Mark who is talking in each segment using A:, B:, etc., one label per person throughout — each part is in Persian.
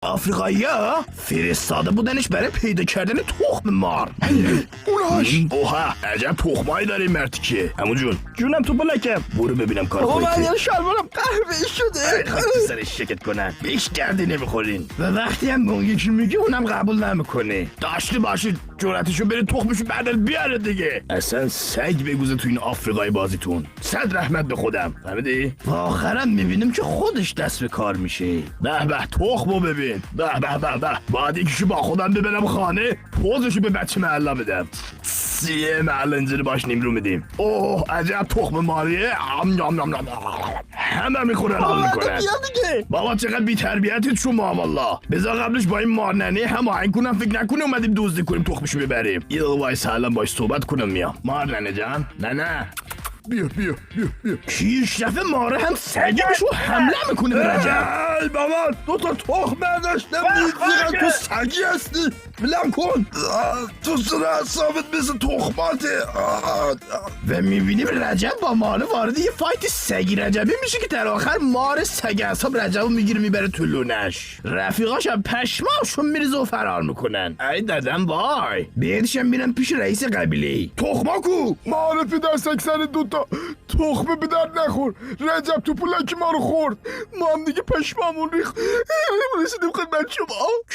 A: آفریقایی‌ها فرستاده بودنش برای پیدا کردن تخم مار.
B: اوناش
A: اوها عجب تخمایی داری مرتی که. عمو جونم تو بلکم برو ببینم کار
B: آقا من
A: خودتی.
B: یه شلوارم قهوه‌ای شده.
A: خاک تو سرش شکت کنن بیش دردی نمیخورین و وقتی هم به اون یکی میگه اونم قبول نمیکنه. داشته باشید جرأتشو بره تخمشو بعدن بیاره دیگه. اصلا سگ بگوزه تو این آفریقای بازیتون. صد رحمت به خودم فهمیدی؟ آخرم میبینیم که خودش دست به کار میشه. به به تخمو ببین. به به به به باید یکیشو با خودم ببرم خانه پوزشو به بچه محله بدم. سیه محله اینجوری باش نیمرو میدیم. اوه عجب تخم ماریه. همه میخورن حال میکنن.
B: بیا دیگه.
A: بابا چقدر بی تربیتید شما والله. بذار قبلش با این مارننه هم آهنگ کنم فکر نکنه اومدیم دزدی کنیم تخمشو ببریم. یه دقیقه وایس الان باش صحبت کنم میام. مارننه جان نه
B: بیا
A: کیش دفعه ماره هم سگمشو حمله میکنه به رجب.
B: ای بابا دو تا تخم داشتم میگیرن تو سگی هستی بلم کن تو سر حسابت مثل تخماته.
A: و میبینیم رجب با ماره وارد یه فایت سگی رجبی میشه که در آخر ماره سگ اصاب رجبو میگیره میبره تو لونش. رفیقاش هم پشماشون میریزه و فرار میکنن. ای دادم وای بیادشم میرن پیش رئیس قبیله.
B: تخماکو معرفی در سکسر دوتا تخمه به درد نخور. رجب تو پولکی ما رو خورد ما هم دیگه پشمامون ریخت رسیدیم خدمت شما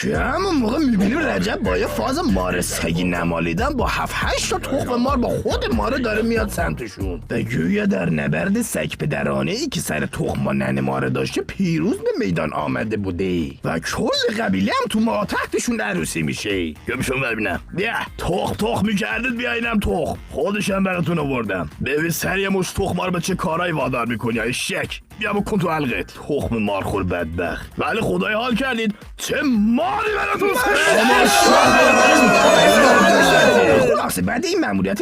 A: که همون موقع میبینیم رجب با یه فاز مار سگی نمالیدن با 7-8 تا تخم مار با خود ماره داره میاد سمتشون و گویا در نبرد سگ پدرانه ای که سر تخم و ننه ماره داشته پیروز به میدان آمده بوده و کل قبیله هم تو ما تحتشون عروسی میشه. گمشون ببینم بیا تخم میکردید بیا اینم تخم خودشم براتون آوردم. ببین سریع مش تخم مار به چه کارایی وادار میکنی ای شک. بیا بکن تو حلقت تخم مارخور بدبخت. ولی خدای حال کردید چه ماری براتون. خلاصه بعد این ماموریت